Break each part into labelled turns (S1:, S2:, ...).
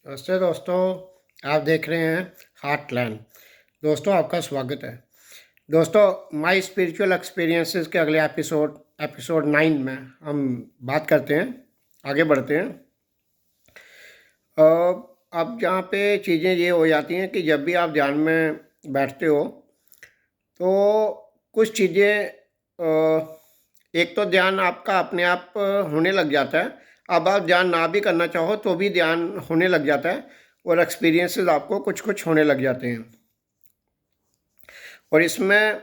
S1: नमस्ते दोस्तों। आप देख रहे हैं हार्टलैंड। दोस्तों, आपका स्वागत है। दोस्तों, माय स्पिरिचुअल एक्सपीरियंसेस के अगले एपिसोड 9 में हम बात करते हैं, आगे बढ़ते हैं। अ, अब यहाँ पे चीज़ें ये हो जाती हैं कि जब भी आप ध्यान में बैठते हो तो कुछ चीज़ें, एक तो ध्यान आपका अपने आप होने लग जाता है। अब आप ध्यान ना भी करना चाहो तो भी ध्यान होने लग जाता है और एक्सपीरियंसेस आपको कुछ कुछ होने लग जाते हैं। और इसमें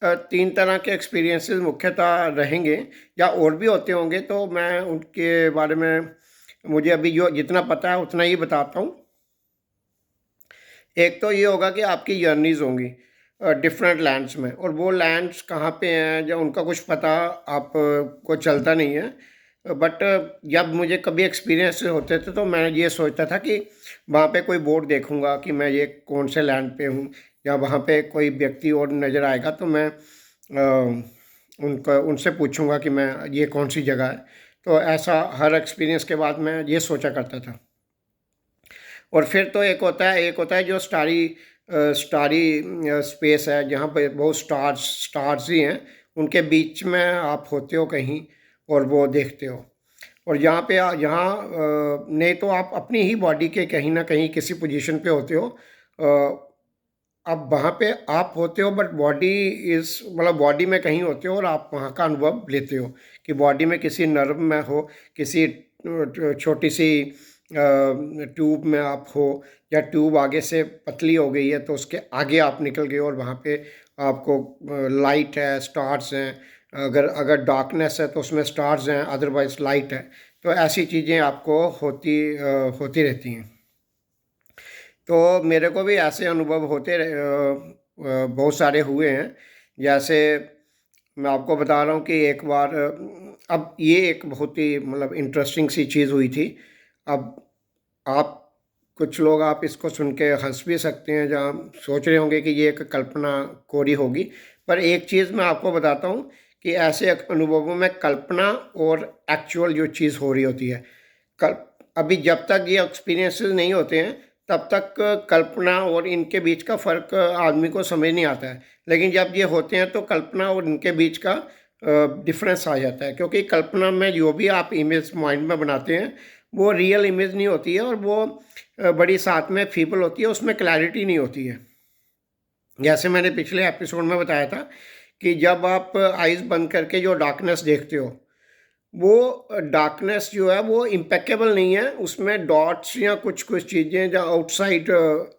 S1: 3 तरह के एक्सपीरियंसेस मुख्यतः रहेंगे, या और भी होते होंगे, तो मैं उनके बारे में मुझे अभी जो जितना पता है उतना ही बताता हूँ। एक तो ये होगा कि आपकी जर्नीज़ होंगी डिफरेंट लैंड्स में, और वो लैंड्स कहाँ पे हैं जो उनका कुछ पता आप को चलता नहीं है। बट जब मुझे कभी एक्सपीरियंस होते थे तो मैं ये सोचता था कि वहाँ पे कोई बोर्ड देखूँगा कि मैं ये कौन से लैंड पे हूँ, या वहाँ पे कोई व्यक्ति और नज़र आएगा तो मैं उनसे पूछूँगा कि मैं ये कौन सी जगह है। तो ऐसा हर एक्सपीरियंस के बाद मैं ये सोचा करता था। और फिर तो एक होता है जो स्टारी स्पेस है, जहाँ पे बहुत स्टार्स ही हैं, उनके बीच में आप होते हो कहीं और वो देखते हो। और नहीं तो आप अपनी ही बॉडी के कहीं ना कहीं किसी पोजीशन पे होते हो। अब वहाँ पे आप होते हो, बट बॉडी में कहीं होते हो और आप वहाँ का अनुभव लेते हो कि बॉडी में किसी नर्व में हो, किसी छोटी सी ट्यूब में आप हो, या ट्यूब आगे से पतली हो गई है तो उसके आगे आप निकल गए और वहाँ पे आपको लाइट है, स्टार्स हैं। अगर अगर डार्कनेस है तो उसमें स्टार्स हैं, अदरवाइज लाइट है। तो ऐसी चीज़ें आपको होती रहती हैं। तो मेरे को भी ऐसे अनुभव बहुत सारे हुए हैं। जैसे मैं आपको बता रहा हूँ कि एक बार, अब ये एक बहुत ही मतलब इंटरेस्टिंग सी चीज़ हुई थी। अब आप कुछ लोग आप इसको सुन के हंस भी सकते हैं, जहाँ सोच रहे होंगे कि ये एक कल्पना कोरी होगी। पर एक चीज़ मैं आपको बताता हूँ कि ऐसे अनुभवों में कल्पना और एक्चुअल जो चीज़ हो रही होती है, कल अभी जब तक ये एक्सपीरियंसेस नहीं होते हैं तब तक कल्पना और इनके बीच का फ़र्क आदमी को समझ नहीं आता है। लेकिन जब ये होते हैं तो कल्पना और इनके बीच का डिफरेंस आ जाता है, क्योंकि कल्पना में जो भी आप इमेज माइंड में बनाते हैं वो रियल इमेज नहीं होती है, और वो बड़ी साथ में फीबल होती है, उसमें क्लैरिटी नहीं होती है। जैसे मैंने पिछले एपिसोड में बताया था कि जब आप आइज़ बंद करके जो डार्कनेस देखते हो, वो डार्कनेस जो है वो इम्पेक्केबल नहीं है, उसमें डॉट्स या कुछ कुछ चीज़ें जो आउटसाइड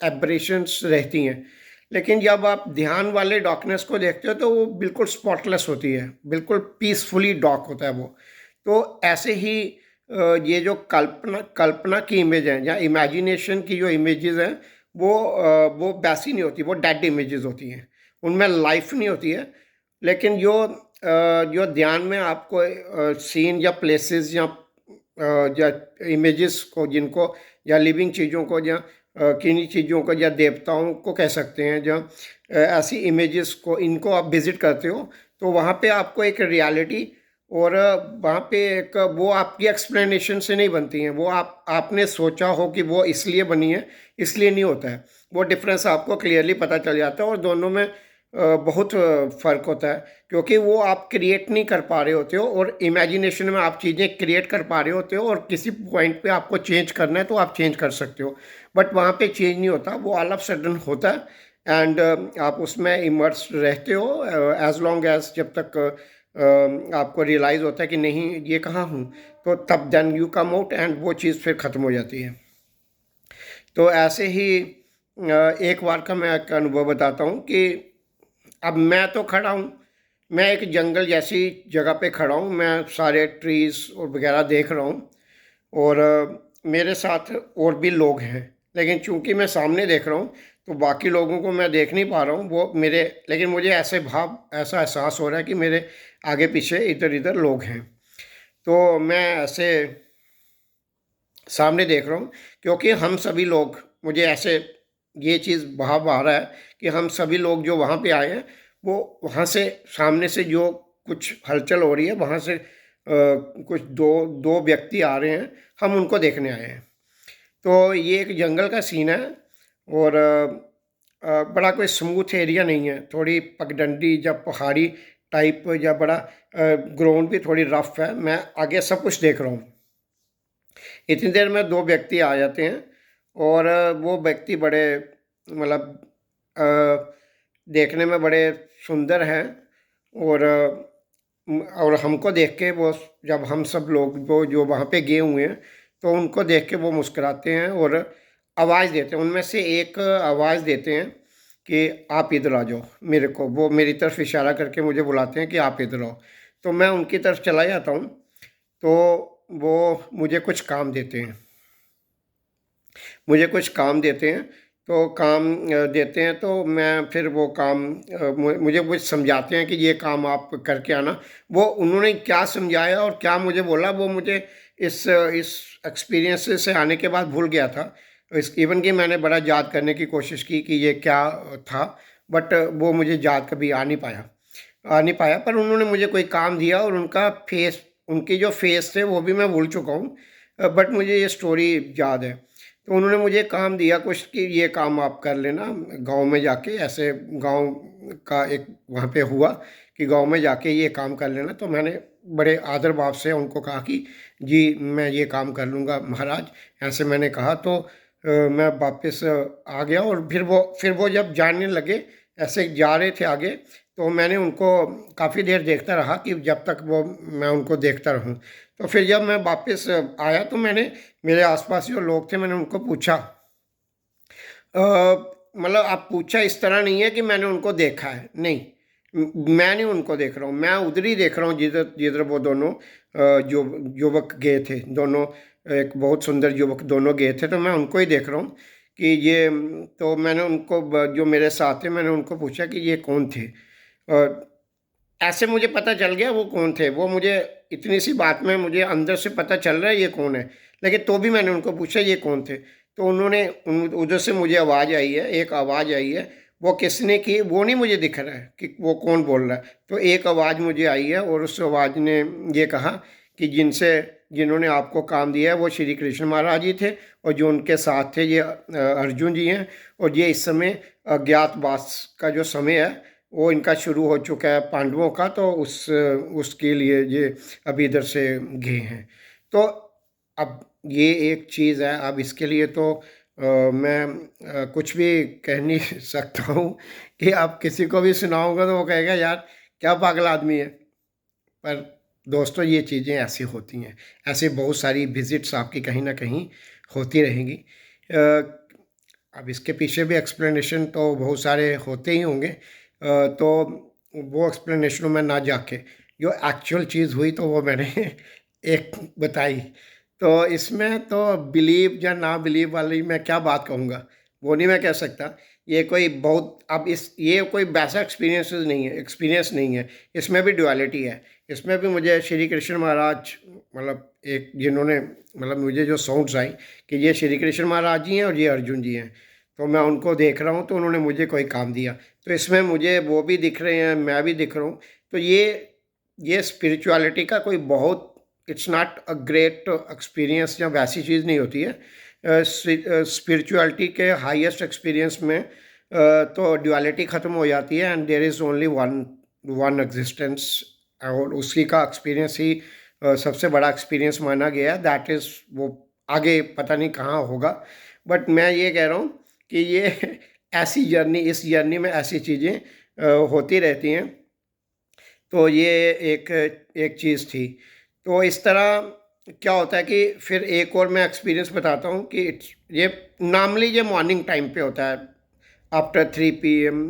S1: एब्रेशंस रहती हैं। लेकिन जब आप ध्यान वाले डार्कनेस को देखते हो तो वो बिल्कुल स्पॉटलेस होती है, बिल्कुल पीसफुली डार्क होता है वो। तो ऐसे ही ये जो कल्पना कल्पना की इमेज है या इमेजिनेशन की जो इमेजेस हैं, वो वैसी नहीं होती, वो डेड इमेजेस होती हैं, उनमें लाइफ नहीं होती है। लेकिन जो ध्यान में आपको सीन या प्लेसेस या इमेजेस को, जिनको या लिविंग चीज़ों को, या किन्हीं चीज़ों को या देवताओं को कह सकते हैं, जो ऐसी इमेजेस को, इनको आप विज़िट करते हो तो वहाँ पे आपको एक रियलिटी, और वहाँ पे एक वो आपकी एक्सप्लेनेशन से नहीं बनती हैं, वो आपने सोचा हो कि वो इसलिए बनी है, इसलिए नहीं होता है। वो डिफरेंस आपको क्लियरली पता चल जाता है, और दोनों में बहुत फ़र्क होता है, क्योंकि वो आप क्रिएट नहीं कर पा रहे होते हो, और इमेजिनेशन में आप चीज़ें क्रिएट कर पा रहे होते हो, और किसी पॉइंट पे आपको चेंज करना है तो आप चेंज कर सकते हो। बट वहाँ पे चेंज नहीं होता, वो ऑल ऑफ सडन होता है। एंड आप उसमें इमर्स रहते हो एज लॉन्ग एज, जब तक आपको रियलाइज़ होता है कि नहीं ये कहाँ हूँ, तो तब then you come out and वो चीज़ फिर ख़त्म हो जाती है। तो ऐसे ही एक बार का मैं एक अनुभव बताता हूँ कि अब मैं तो खड़ा हूँ, मैं एक जंगल जैसी जगह पे खड़ा हूँ, मैं सारे ट्रीज़ और वगैरह देख रहा हूँ, और मेरे साथ और भी लोग हैं। लेकिन चूंकि मैं सामने देख रहा हूँ तो बाकी लोगों को मैं देख नहीं पा रहा हूँ, वो मेरे, लेकिन मुझे ऐसा एहसास हो रहा है कि मेरे आगे पीछे इधर इधर लोग हैं। तो मैं ऐसे सामने देख रहा हूँ, क्योंकि हम सभी लोग, मुझे ऐसे ये चीज़ भाव आ रहा है कि हम सभी लोग जो वहाँ पे आए हैं, वो वहाँ से सामने से जो कुछ हलचल हो रही है वहाँ से कुछ दो दो व्यक्ति आ रहे हैं, हम उनको देखने आए हैं। तो ये एक जंगल का सीन है और बड़ा कोई स्मूथ एरिया नहीं है, थोड़ी पगडंडी या पहाड़ी टाइप या बड़ा ग्राउंड भी थोड़ी रफ है। मैं आगे सब कुछ देख रहा हूँ। इतनी देर में दो व्यक्ति आ जाते हैं और वो व्यक्ति बड़े मतलब देखने में बड़े सुंदर हैं और और हमको देख के वो, जब हम सब लोग वो जो वहाँ पे गए हुए हैं, तो उनको देख के वो मुस्कुराते हैं और आवाज़ देते हैं। उनमें से एक आवाज़ देते हैं कि आप इधर आ जाओ। मेरे को वो मेरी तरफ इशारा करके मुझे बुलाते हैं कि आप इधर आओ। तो मैं उनकी तरफ चला जाता हूँ, तो वो मुझे कुछ काम देते हैं। मुझे कुछ काम देते हैं, तो काम देते हैं तो मैं फिर वो काम मुझे कुछ समझाते हैं कि ये काम आप करके आना। वो उन्होंने क्या समझाया और क्या मुझे बोला वो मुझे इस एक्सपीरियंस से आने के बाद भूल गया था। इस इवन कि मैंने बड़ा याद करने की कोशिश की कि ये क्या था, बट वो मुझे याद कभी आ नहीं पाया। पर उन्होंने मुझे कोई काम दिया और उनका फेस, उनके जो फेस थे वो भी मैं भूल चुका हूँ, बट मुझे ये स्टोरी याद है। तो उन्होंने मुझे काम दिया कुछ कि ये काम आप कर लेना गांव में जाके। ऐसे गांव का एक वहाँ पे हुआ कि गांव में जाके ये काम कर लेना। तो मैंने बड़े आदर भाव से उनको कहा कि जी मैं ये काम कर लूँगा महाराज, ऐसे मैंने कहा। तो मैं वापस आ गया और फिर वो जब जाने लगे, ऐसे जा रहे थे आगे, तो मैंने उनको काफ़ी देर देखता रहा कि जब तक वो मैं उनको देखता रहूं। तो फिर जब मैं वापस आया तो मैंने, मेरे आसपास जो लोग थे, मैंने उनको पूछा, मतलब आप पूछा इस तरह नहीं है कि मैंने उनको देखा है, नहीं, मैं नहीं उनको देख रहा हूँ, मैं उधर ही देख रहा हूँ जिधर जिधर वो दोनों जो युवक गए थे, दोनों एक बहुत सुंदर युवक दोनों गए थे, तो मैं उनको ही देख रहा हूँ कि ये। तो मैंने उनको जो मेरे साथ थे, मैंने उनको पूछा कि ये कौन थे। और ऐसे मुझे पता चल गया वो कौन थे। वो मुझे इतनी सी बात में मुझे अंदर से पता चल रहा है ये कौन है, लेकिन तो भी मैंने उनको पूछा ये कौन थे। तो उन्होंने उधर से मुझे आवाज़ आई है, एक आवाज़ आई है। वो किसने की वो नहीं मुझे दिख रहा है कि वो कौन बोल रहा है। तो एक आवाज़ मुझे आई है और उस आवाज़ ने ये कहा कि जिन्होंने आपको काम दिया है वो श्री कृष्ण महाराज जी थे, और जो उनके साथ थे ये अर्जुन जी हैं। और ये इस समय अज्ञातवास का जो समय है वो इनका शुरू हो चुका है पांडवों का, तो उसके लिए ये अभी इधर से गए हैं। तो अब ये एक चीज़ है। अब इसके लिए तो मैं कुछ भी कह नहीं सकता हूँ कि आप किसी को भी सुनाऊंगा तो वो कहेगा यार क्या पागल आदमी है। पर दोस्तों ये चीज़ें ऐसी होती हैं, ऐसे बहुत सारी विजिट्स आपकी कहीं ना कहीं होती रहेंगी। अब इसके पीछे भी एक्सप्लेनेशन तो बहुत सारे होते ही होंगे, तो वो एक्सप्लेनेशनों में ना जाके जो एक्चुअल चीज़ हुई तो वो मैंने एक बताई। तो इसमें तो बिलीव या ना बिलीव वाली मैं क्या बात कहूँगा, वो नहीं मैं कह सकता। ये कोई बहुत, अब इस ये कोई वैसा एक्सपीरियंस नहीं है। इसमें भी ड्युअलिटी है। इसमें भी मुझे श्री कृष्ण महाराज, मतलब एक जिन्होंने, मतलब मुझे जो साउंड्स आई कि ये श्री कृष्ण महाराज जी हैं और ये अर्जुन जी हैं, तो मैं उनको देख रहा हूँ, तो उन्होंने मुझे कोई काम दिया। तो इसमें मुझे वो भी दिख रहे हैं, मैं भी दिख रहा हूँ। तो ये स्पिरिचुअलिटी का कोई बहुत, it's not a great experience या वैसी चीज़ नहीं होती है। स्पिरिचुअलिटी के हाईएस्ट एक्सपीरियंस में तो ड्युअलिटी ख़त्म हो जाती है and there is only one one existence. और उसी का एक्सपीरियंस ही सबसे बड़ा एक्सपीरियंस माना गया है। दैट इज़, वो आगे पता नहीं कहाँ होगा। बट मैं ये कह रहा हूँ कि ये ऐसी जर्नी, इस जर्नी में ऐसी चीज़ें होती रहती हैं। तो ये एक एक चीज़ थी। तो इस तरह क्या होता है कि फिर एक और मैं एक्सपीरियंस बताता हूँ कि ये नॉर्मली ये मॉर्निंग टाइम पे होता है, आफ्टर 3 PM,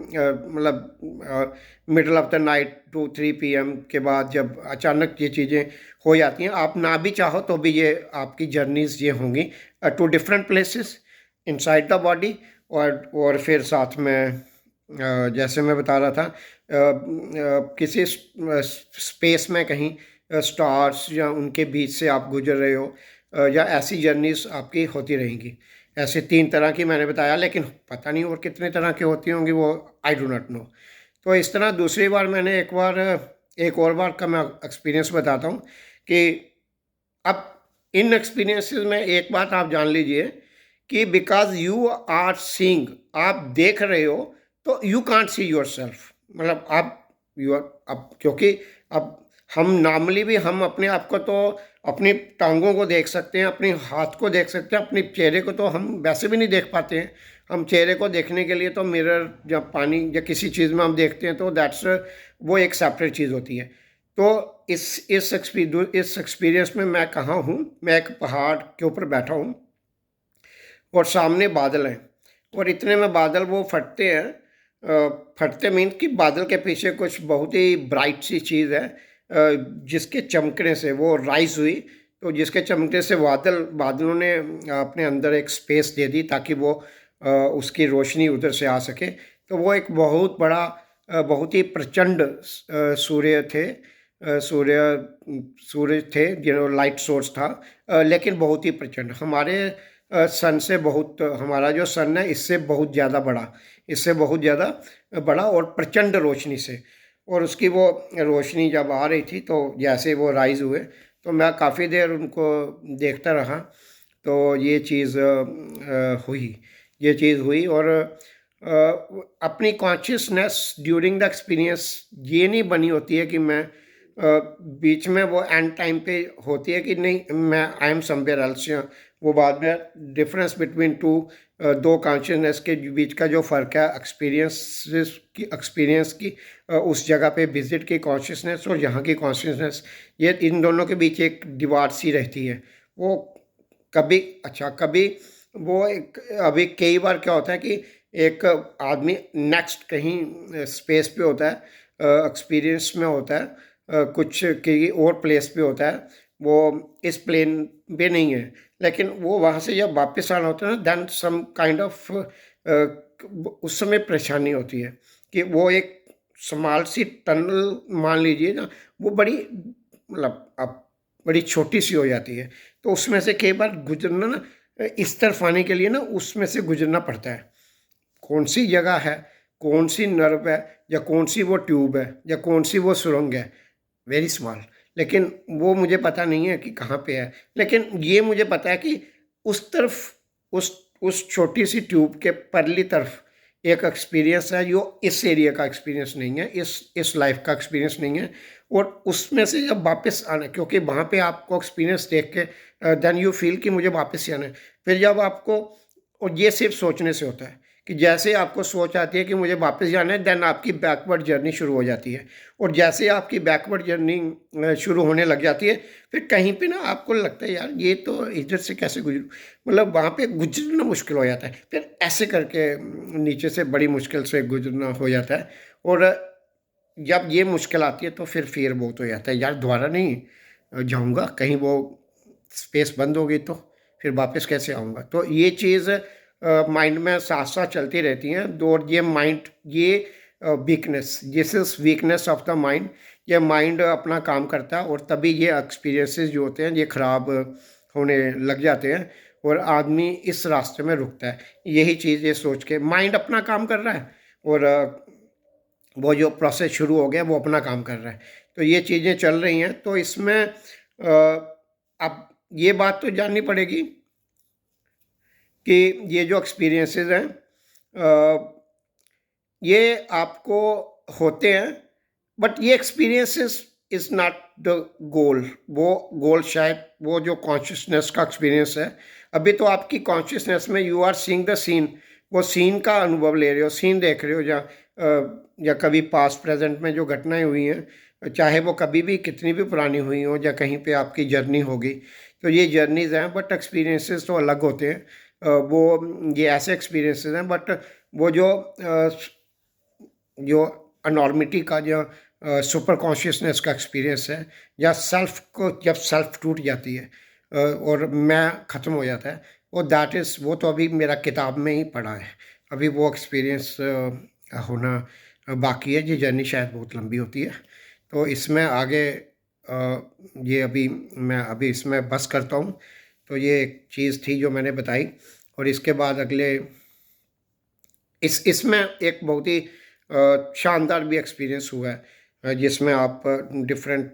S1: मतलब middle of the night to 3 PM के बाद जब अचानक ये चीज़ें हो जाती हैं। आप ना भी चाहो तो भी ये आपकी जर्नीज़ ये होंगी to different places inside the body. और फिर साथ में जैसे मैं बता रहा था किसी स्पेस में कहीं स्टार्स या उनके बीच से आप गुजर रहे हो, या ऐसी जर्नीज आपकी होती रहेंगी। ऐसे 3 तरह की मैंने बताया, लेकिन पता नहीं और कितने तरह की होती होंगी वो आई डू नॉट नो। तो इस तरह दूसरी बार मैंने एक और बार का मैं एक्सपीरियंस बताता हूँ कि अब इन एक्सपीरियंसेस में एक बात आप जान लीजिए कि बिकॉज यू आर सीइंग, आप देख रहे हो, तो you can't see your self, मतलब आप यू आर, अब क्योंकि अब हम नॉर्मली भी हम अपने आप को तो अपनी टांगों को देख सकते हैं, अपने हाथ को देख सकते हैं, अपने चेहरे को तो हम वैसे भी नहीं देख पाते हैं। हम चेहरे को देखने के लिए तो मिरर या पानी या किसी चीज़ में हम देखते हैं, तो दैट्स वो एक सेपरेट चीज़ होती है। तो इस एक्सपीरियंस में मैं कहाँ हूँ, मैं एक पहाड़ के ऊपर बैठा हूँ और सामने बादल हैं, और इतने में बादल वो फटते हैं, फटते मीन्स कि बादल के पीछे कुछ बहुत ही ब्राइट सी चीज़ है, जिसके चमकने से वो राइज हुई, तो जिसके चमकने से बादलों ने अपने अंदर एक स्पेस दे दी ताकि वो उसकी रोशनी उधर से आ सके। तो वो एक बहुत बड़ा बहुत ही प्रचंड सूर्य थे, सूर्य सूर्य थे, लाइट सोर्स था, लेकिन बहुत ही प्रचंड, हमारे सन से बहुत, हमारा जो सन है इससे बहुत ज़्यादा बड़ा, इससे बहुत ज़्यादा बड़ा और प्रचंड रोशनी से। और उसकी वो रोशनी जब आ रही थी तो जैसे वो राइज़ हुए, तो मैं काफ़ी देर उनको देखता रहा। तो ये चीज़ हुई, ये चीज़ हुई। और अपनी कॉन्शियसनेस ड्यूरिंग द एक्सपीरियंस ये नहीं बनी होती है कि मैं बीच में वो एंड टाइम पे होती है कि नहीं मैं आई एम समवेयर एल्स, वो बाद में डिफरेंस बिटवीन दो कॉन्शियसनेस के बीच का जो फ़र्क है, एक्सपीरियंस की उस जगह पे विजिट की कॉन्शियसनेस और यहाँ की कॉन्शियसनेस, ये इन दोनों के बीच एक दीवार सी रहती है। वो कभी अच्छा कभी वो एक, अभी कई बार क्या होता है कि एक आदमी नेक्स्ट कहीं स्पेस पे होता है, एक्सपीरियंस में होता है, कुछ कहीं और प्लेस पे होता है, वो इस प्लेन पे नहीं है, लेकिन वो वहाँ से जब वापस आना होता है ना, देन सम काइंड ऑफ उस समय परेशानी होती है कि वो एक स्मॉल सी टनल मान लीजिए ना, वो बड़ी मतलब अब बड़ी छोटी सी हो जाती है, तो उसमें से कई बार गुजरना ना, इस तरफ आने के लिए ना उसमें से गुजरना पड़ता है। कौन सी जगह है, कौन सी नर्व है, या कौन सी वो ट्यूब है, या कौन सी वो सुरंग है, वेरी स्मॉल, लेकिन वो मुझे पता नहीं है कि कहाँ पे है। लेकिन ये मुझे पता है कि उस तरफ, उस छोटी सी ट्यूब के परली तरफ एक एक्सपीरियंस है जो इस एरिया का एक्सपीरियंस नहीं है, इस लाइफ का एक्सपीरियंस नहीं है। और उसमें से जब वापस आना, क्योंकि वहाँ पे आपको एक्सपीरियंस देख के देन यू फील कि मुझे वापस ही आना है। फिर जब आपको, और ये सिर्फ सोचने से होता है कि जैसे आपको सोच आती है कि मुझे वापस जाना है, देन आपकी बैकवर्ड जर्नी शुरू हो जाती है। और जैसे आपकी बैकवर्ड जर्नी शुरू होने लग जाती है, फिर कहीं पे ना आपको लगता है यार ये तो इधर से कैसे गुजरूँ, मतलब वहाँ पे गुजरना मुश्किल हो जाता है। फिर ऐसे करके नीचे से बड़ी मुश्किल से गुजरना हो जाता है। और जब ये मुश्किल आती है तो फिर बहुत हो जाता है, यार दोबारा नहीं जाऊँगा, कहीं वो स्पेस बंद हो गई तो फिर वापस कैसे आऊँगा। तो ये चीज़ माइंड में साथ साथ चलती रहती हैं। और ये माइंड, ये weakness, this is weakness of the mind, ये माइंड अपना काम करता है, और तभी ये एक्सपीरियंसेस जो होते हैं ये ख़राब होने लग जाते हैं, और आदमी इस रास्ते में रुकता है। यही चीज़ ये सोच के माइंड अपना काम कर रहा है, और वो जो प्रोसेस शुरू हो गया वो अपना काम कर रहा है। तो ये चीज़ें चल रही हैं। तो इसमें अब ये बात तो जाननी पड़ेगी कि ये जो एक्सपीरियंसेस हैं ये आपको होते हैं, बट ये experiences is not the goal. वो गोल शायद वो जो कॉन्शियसनेस का एक्सपीरियंस है, अभी तो आपकी कॉन्शियसनेस में you are seeing the scene, वो सीन का अनुभव ले रहे हो, सीन देख रहे हो, या कभी पास्ट प्रेजेंट में जो घटनाएं हुई हैं, चाहे वो कभी भी कितनी भी पुरानी हुई हो, या कहीं पे आपकी जर्नी होगी, तो ये जर्नीज़ हैं, बट एक्सपीरियंसेस तो अलग होते हैं। वो ये ऐसे एक्सपीरियंसेस हैं, बट वो जो अनॉर्मिटी का जो सुपर कॉन्शियसनेस का एक्सपीरियंस है, या सेल्फ को जब सेल्फ टूट जाती है और मैं ख़त्म हो जाता है, वो दैट इज़, वो तो अभी मेरा किताब में ही पढ़ा है। अभी वो एक्सपीरियंस होना बाकी है। ये जर्नी शायद बहुत लंबी होती है, तो इसमें आगे ये अभी मैं अभी इसमें बस करता हूँ। तो ये एक चीज़ थी जो मैंने बताई। और इसके बाद अगले इसमें एक बहुत ही शानदार भी एक्सपीरियंस हुआ है, जिसमें आप डिफरेंट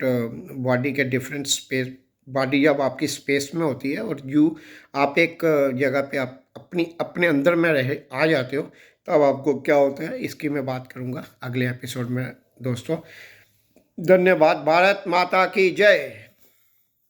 S1: बॉडी के डिफरेंट स्पेस, बॉडी जब आपकी स्पेस में होती है और आप एक जगह पे आप अपने अंदर में रह आ जाते हो, तब आपको क्या होता है इसकी मैं बात करूँगा अगले एपिसोड में दोस्तों। धन्यवाद। भारत माता की जय।